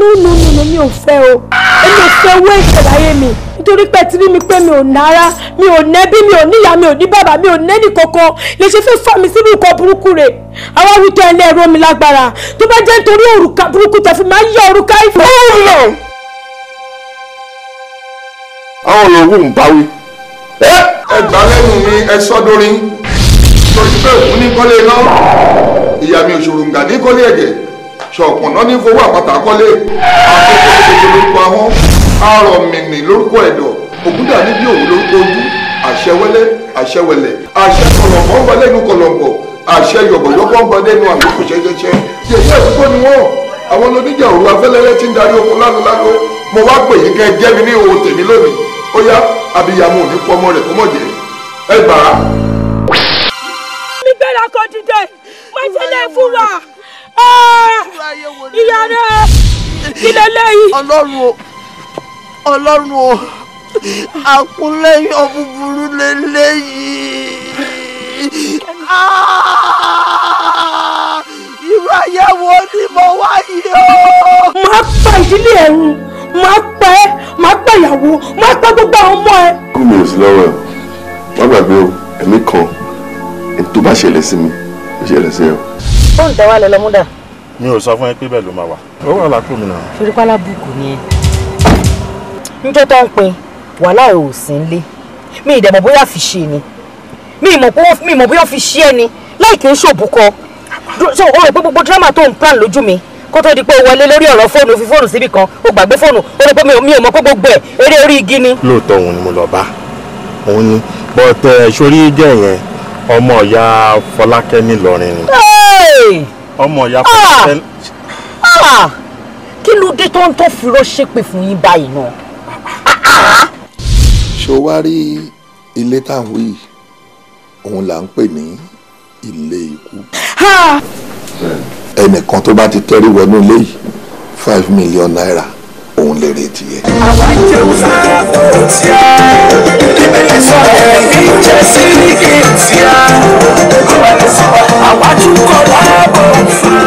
no mi ò fẹ́ o èmi ò fẹ́ owó ìṣẹ̀láyé mi nítorí pé tí rí mi pé mi ò nára mi ò nẹ́bí mi ò níyà mi ò ní bàbá mi ò nẹ́nì kankan lè ṣe fẹ́ fà mí sínú nǹkan burúkú rẹ̀ àwọn awùjọ ilé ẹ̀rọ mi lágbára tó bá jẹ́ nítorí òrùka burúkú tẹ̀fí máa yọ òrùka ìfẹ́. àwọn olówó ń báwí. ẹ gbà lẹ́nu mi ẹ sọ́dọ́rin torí pé òun ní kọ́lé náà ìyá mi òṣòròǹgà ní kọ́lé ẹ̀gẹ̀ ṣọ̀pọ̀nà ní fowó àpáta kọ́lé àkókò lórúkọ ahọ́n àrọ̀mìnì lórúkọ ẹ̀dọ̀ ògúndà níbi òun lórúkọ ojú àṣẹwẹ́lẹ́ àṣẹwẹ̀lẹ̀ àṣẹ kọlọ̀mọ́ ń bọ lẹ́nu kọlọ̀mọ́ àṣẹ yọ̀bọ̀yọ̀bọ̀ ń bọ lẹ́nu àgbẹ̀kù ṣẹṣẹṣẹ tí èyí àdúgbò ni wọ́n àwọn oníjà òru afẹ́lẹ́lẹ́ tí ń darí oko lánàá mo wá pè yín kẹ́ ẹ jẹ́ mi ní ohun tèmi lónìí ó yá abiyamọ ò ní pọ́ ọmọ rẹ̀ kó mọ̀ jẹ́ ẹ gbà á. mi gbéra kan dìde má ṣe lè fún wa ìyá rẹ̀ kí lè léyìí. ọlọ́run o àkúnlẹ̀yìn ọ̀bùbùrú lè léyìí. irú ayé wo ni mo wá yìí o. máa pa ìdílé ẹ̀rù máa pa ẹ́ máa pa ìyàwó máa pa gbogbo àwọn ọmọ ẹ. kú mi ò sí lọ́rọ̀ ẹ̀ wọ́n gbàgbé o ẹ̀mí kan tó bá ṣẹlẹ̀ sí mi ó ṣẹlẹ̀ sí ẹ. fóònù tẹ wá lọ lọmúdà. mi ò sọ fún ẹ pé bẹ́ẹ̀ ló máa wà ó wà lápò mi náà. torí pálá bùkù ni ẹ. níjọ́ tó ń pin wàhálà ẹ̀ ò sí ń lé mi ì dẹ̀mọ̀ bóyá fi ṣe ni mi ì mọ̀ bóyá fi ṣe ẹ ni láì kí n ṣòbùkọ ṣé o rò pé gbogbo dírámà tó ń plan lójú mi kó tó di pé o wọlé lórí ọ̀rọ̀ fóònù fi fóònù síbì kan o gbàgbé fóònù o rò pé mi ò mọ̀ pé gbogbo ẹ̀ eré orí igi ni. lóòótọ́ òun ni mo lọ bá òun ni bọ́tẹ̀ sórí jẹ́ yẹn ọmọ ìyá Fọlákẹ́ nílọrin ni. ọmọ ìyá Fọlákẹ́. kí ló dé tó ń tó fi rọ́ṣẹ́ pè fún yín báyìí náà. ṣé o wá rí ilé táwọn yìí òun là ń pè ní ilé ikú. ẹnìkan tó bá ti tẹ́rí wọnú ilé yìí 5 million naira òun lè retí ẹ. àwa jẹun sáàbò tí a ìbílẹ̀ sọ̀rọ̀ ẹ̀yìn jẹ́ sí ní kí n tí a ìbílẹ̀ sọ̀rọ̀ àwa tún kọ́ láàbò fún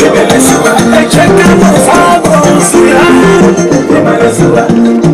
ìbílẹ̀ sọ̀rọ̀ ẹ̀jẹ̀ ká lọ sáàbò sí a ìbílẹ̀ sọ̀rọ̀.